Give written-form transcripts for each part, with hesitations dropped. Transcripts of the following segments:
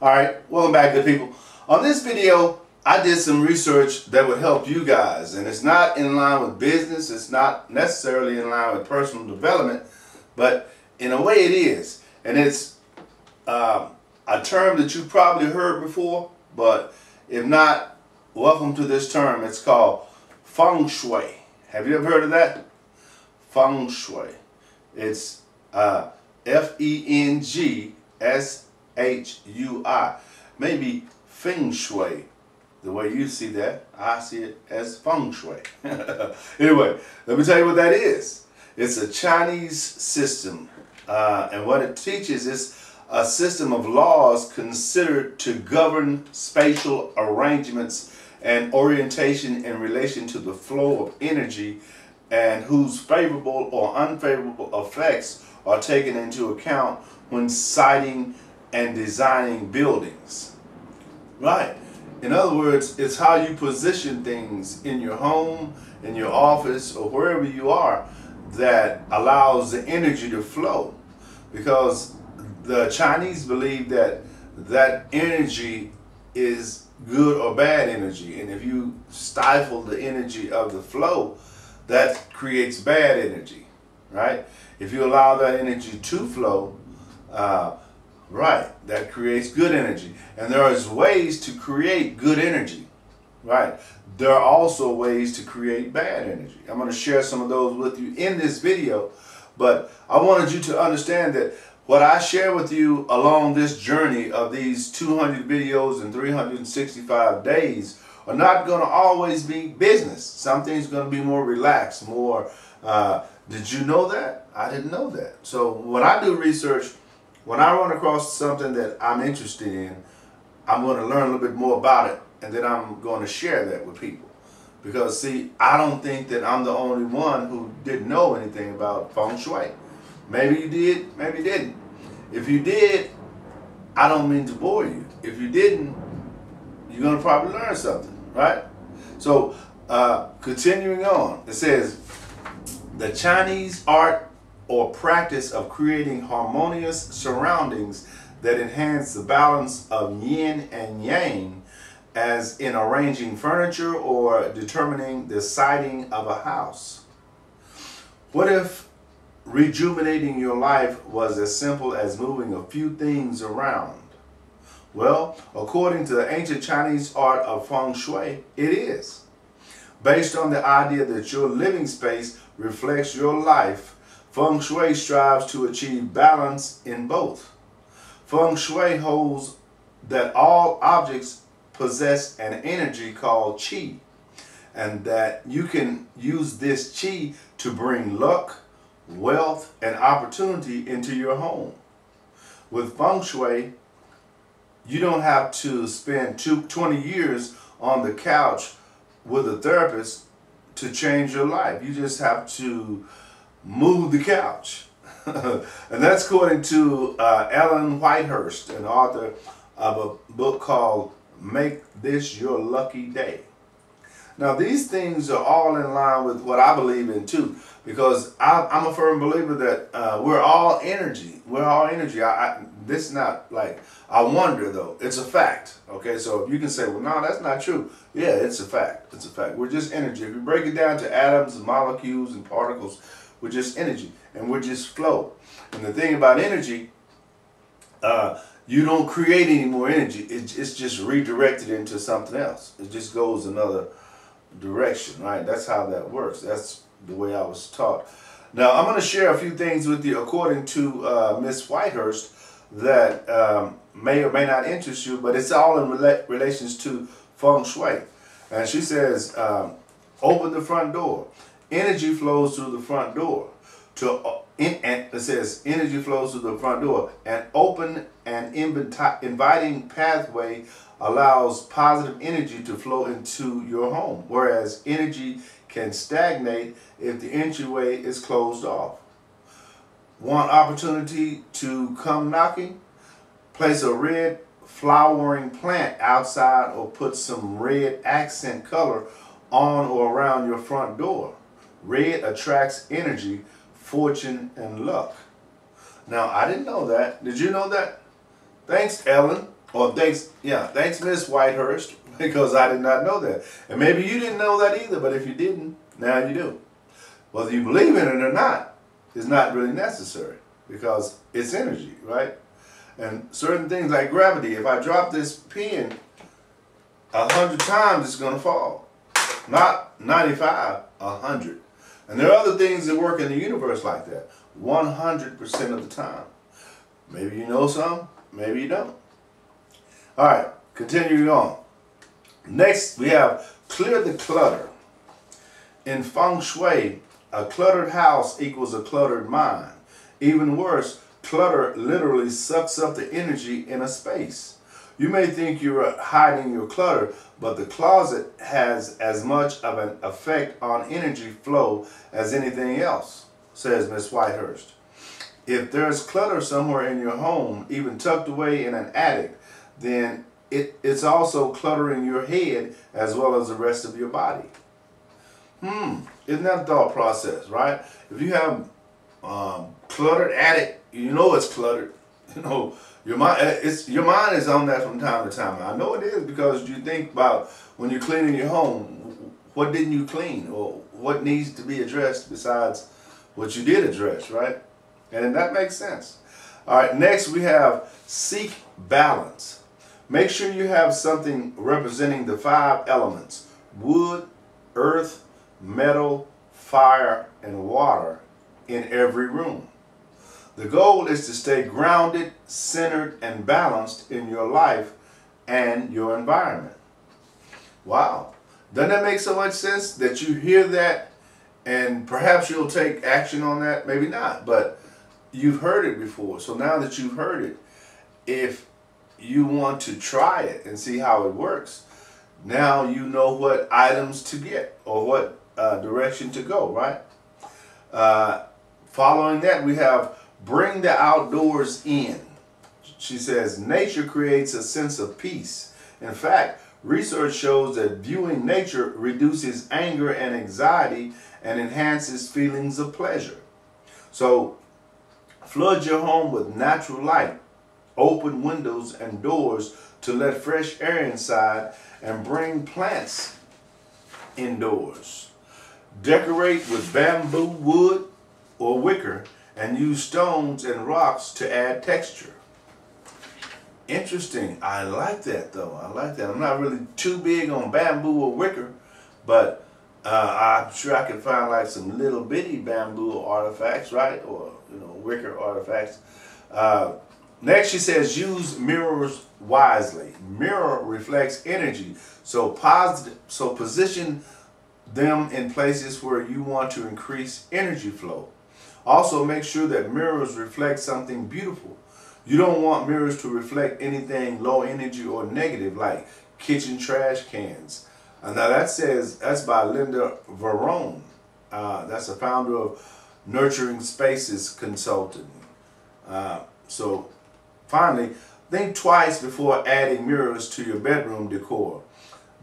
Alright, welcome back, good people. On this video, I did some research that would help you guys, and it's not in line with business, it's not necessarily in line with personal development, but in a way it is. And it's a term that you probably heard before, but if not, welcome to this term. It's called Feng Shui. Have you ever heard of that? Feng Shui. It's F-E-N-G-S-H-U-I. Maybe Feng Shui. The way you see that, I see it as Feng Shui. Anyway, let me tell you what that is. It's a Chinese system, and what it teaches is a system of laws considered to govern spatial arrangements and orientation in relation to the flow of energy, and whose favorable or unfavorable effects are taken into account when siting and designing buildings. Right. In other words, it's how you position things in your home, in your office, or wherever you are that allows the energy to flow. Because the Chinese believe that that energy is good or bad energy. And if you stifle the energy of the flow, that creates bad energy, right? If you allow that energy to flow, right, that creates good energy. And there is ways to create good energy, right? There are also ways to create bad energy. I'm going to share some of those with you in this video, but I wanted you to understand that what I share with you along this journey of these 200 videos in 365 days are not going to always be business. Some things are going to be more relaxed, more, did you know that? I didn't know that. So when I do research, when I run across something that I'm interested in, I'm going to learn a little bit more about it, and then I'm going to share that with people. Because see, I don't think that I'm the only one who didn't know anything about Feng Shui. Maybe you did, maybe you didn't. If you did, I don't mean to bore you. If you didn't, you're going to probably learn something, right? So, continuing on, it says, the Chinese art or practice of creating harmonious surroundings that enhance the balance of yin and yang, as in arranging furniture or determining the siting of a house. What if rejuvenating your life was as simple as moving a few things around? Well, according to the ancient Chinese art of Feng Shui, it is. Based on the idea that your living space reflects your life, Feng Shui strives to achieve balance in both. Feng Shui holds that all objects possess an energy called qi, and that you can use this qi to bring luck, wealth, and opportunity into your home. With Feng Shui, you don't have to spend 20 years on the couch with a therapist to change your life. You just have to move the couch. And that's according to Ellen Whitehurst, an author of a book called Make This Your Lucky Day. Now, these things are all in line with what I believe in too, because I'm a firm believer that we're all energy. We're all energy. This is not like I wonder, though. It's a fact. Okay, so if you can say, well, no, that's not true. Yeah, it's a fact. It's a fact. We're just energy. If you break it down to atoms and molecules and particles, we're just energy, and we're just flow. And the thing about energy, you don't create any more energy. It's just redirected into something else. It just goes another direction, right? That's how that works. That's the way I was taught. Now, I'm going to share a few things with you according to Miss Whitehurst that may or may not interest you, but it's all in relations to Feng Shui. And she says, open the front door. Energy flows through the front door. And it says energy flows through the front door. An open and inviting pathway allows positive energy to flow into your home, whereas energy can stagnate if the entryway is closed off. Want opportunity to come knocking? Place a red flowering plant outside, or put some red accent color on or around your front door. Red attracts energy, fortune, and luck. Now, I didn't know that. Did you know that? Thanks, Ellen. Or thanks Miss Whitehurst, because I did not know that. And maybe you didn't know that either, but if you didn't, now you do. Whether you believe in it or not is not really necessary, because it's energy, right? And certain things like gravity, if I drop this pin 100 times, it's going to fall. Not 95, 100. And there are other things that work in the universe like that, 100% of the time. Maybe you know some, maybe you don't. All right, continuing on. Next, we have clear the clutter. In Feng Shui, a cluttered house equals a cluttered mind. Even worse, clutter literally sucks up the energy in a space. You may think you're hiding your clutter, but the closet has as much of an effect on energy flow as anything else, says Miss Whitehurst. If there's clutter somewhere in your home, even tucked away in an attic, then it's also cluttering your head as well as the rest of your body. Isn't that a thought process, right? If you have cluttered attic, you know it's cluttered. You know, your mind is on that from time to time. I know it is, because you think about when you're cleaning your home, what didn't you clean, or what needs to be addressed besides what you did address, right? And that makes sense. All right, next we have seek balance. Make sure you have something representing the 5 elements: wood, earth, metal, fire, and water in every room. The goal is to stay grounded, centered, and balanced in your life and your environment. Wow. Doesn't that make so much sense that you hear that and perhaps you'll take action on that? Maybe not, but you've heard it before. So now that you've heard it, if you want to try it and see how it works, now you know what items to get or what direction to go, right? Following that, we have bring the outdoors in. She says, nature creates a sense of peace. In fact, research shows that viewing nature reduces anger and anxiety and enhances feelings of pleasure. So, flood your home with natural light. Open windows and doors to let fresh air inside, and bring plants indoors. Decorate with bamboo, wood, or wicker, and use stones and rocks to add texture. Interesting. I like that, though. I like that. I'm not really too big on bamboo or wicker, but I'm sure I can find like some little bitty bamboo artifacts, right? Or, you know, wicker artifacts. Next, she says, use mirrors wisely. Mirror reflects energy, so position them in places where you want to increase energy flow. Also, make sure that mirrors reflect something beautiful. You don't want mirrors to reflect anything low energy or negative, like kitchen trash cans. Now that's by Linda Verone. That's a founder of Nurturing Spaces Consulting. So finally, think twice before adding mirrors to your bedroom decor.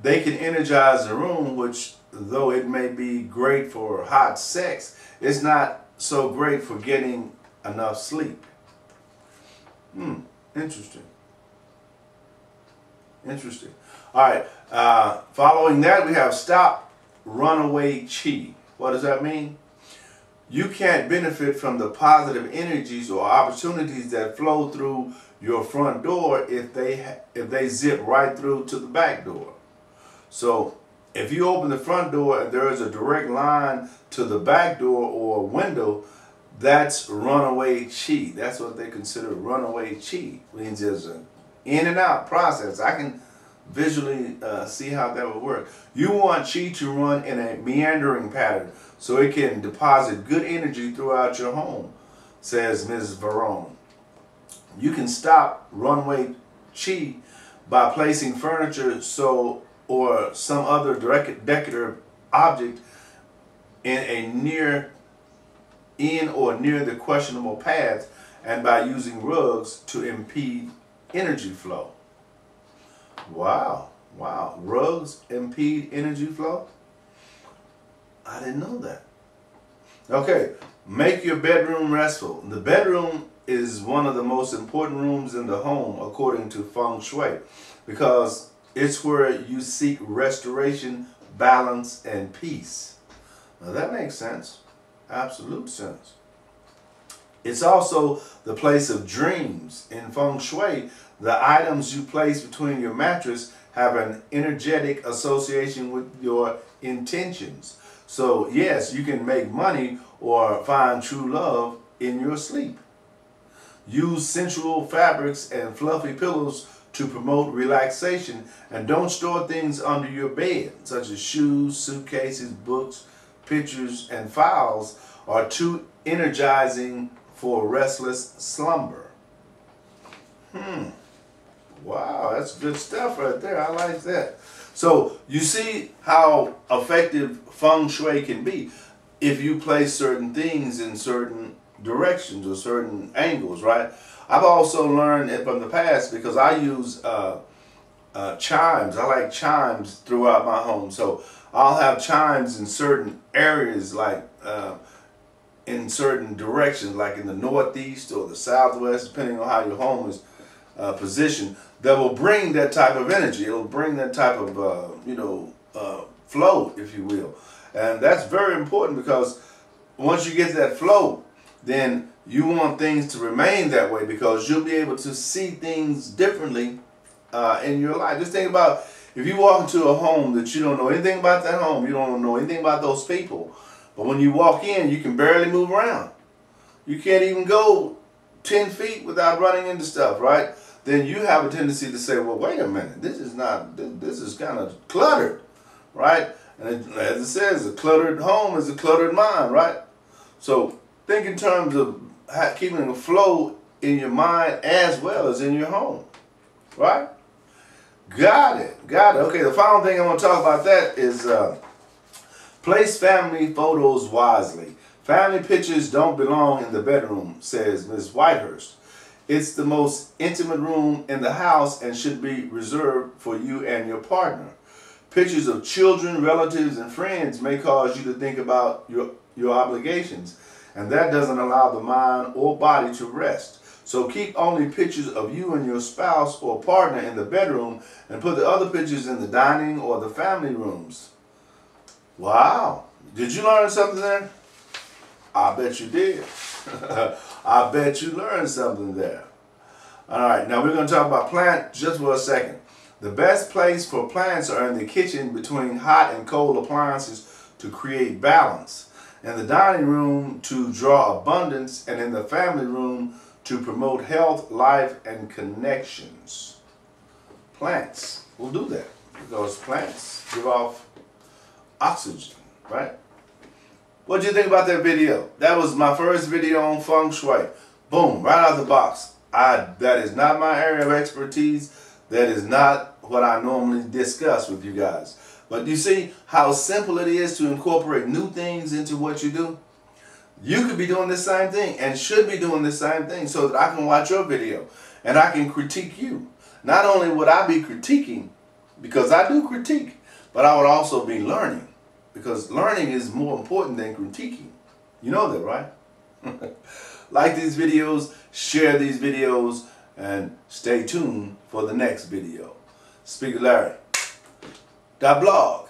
They can energize the room, which, though it may be great for hot sex, it's not so great for getting enough sleep. Interesting. Interesting. All right. Following that, we have stop runaway chi. What does that mean? You can't benefit from the positive energies or opportunities that flow through your front door if they zip right through to the back door. So if you open the front door and there is a direct line to the back door or window, that's runaway chi. That's what they consider runaway chi. It means there's an in and out process. I can visually see how that would work. You want chi to run in a meandering pattern so it can deposit good energy throughout your home, says Ms. Verone. You can stop runaway chi by placing furniture or some other decorative object in or near the questionable path, and by using rugs to impede energy flow. Wow. Rugs impede energy flow? I didn't know that. Okay, make your bedroom restful. The bedroom is one of the most important rooms in the home according to Feng Shui, because it's where you seek restoration, balance, and peace. Now that makes sense. Absolute sense. It's also the place of dreams. In Feng Shui, the items you place between your mattress have an energetic association with your intentions. So yes, you can make money or find true love in your sleep. Use sensual fabrics and fluffy pillows to promote relaxation, and don't store things under your bed, such as shoes, suitcases, books, pictures, and files are too energizing for restless slumber. Wow, that's good stuff right there. I like that. So you see how effective Feng Shui can be if you place certain things in certain directions or certain angles, right? I've also learned it from the past because I use chimes. I like chimes throughout my home. So I'll have chimes in certain areas, like in certain directions, like in the northeast or the southwest, depending on how your home is positioned, that will bring that type of energy. It'll bring that type of, flow, if you will. And that's very important, because once you get that flow, then you want things to remain that way, because you'll be able to see things differently in your life. Just think about if you walk into a home that you don't know anything about that home, you don't know anything about those people, but when you walk in, you can barely move around. You can't even go 10 feet without running into stuff, right? Then you have a tendency to say, well, wait a minute, this is kind of cluttered, right? And as it says, a cluttered home is a cluttered mind, right? So think in terms of keeping a flow in your mind as well as in your home, right? Got it. Okay, the final thing I want to talk about that is place family photos wisely. Family pictures don't belong in the bedroom, says Ms. Whitehurst. It's the most intimate room in the house and should be reserved for you and your partner. Pictures of children, relatives, and friends may cause you to think about your obligations, and that doesn't allow the mind or body to rest. So keep only pictures of you and your spouse or partner in the bedroom, and put the other pictures in the dining or the family rooms. Wow. Did you learn something there? I bet you did. I bet you learned something there. All right, now we're going to talk about plants just for a second. The best place for plants are in the kitchen between hot and cold appliances to create balance, in the dining room to draw abundance, and in the family room to promote health, life, and connections. Plants will do that because plants give off oxygen, right? What do you think about that video? That was my first video on Feng Shui. Boom, right out of the box. That is not my area of expertise. That is not what I normally discuss with you guys. But you see how simple it is to incorporate new things into what you do? You could be doing the same thing and should be doing the same thing, so that I can watch your video and I can critique you. Not only would I be critiquing, because I do critique, but I would also be learning. Because learning is more important than critiquing. You know that, right? Like these videos, share these videos, and stay tuned for the next video. Speaker Larry. .blog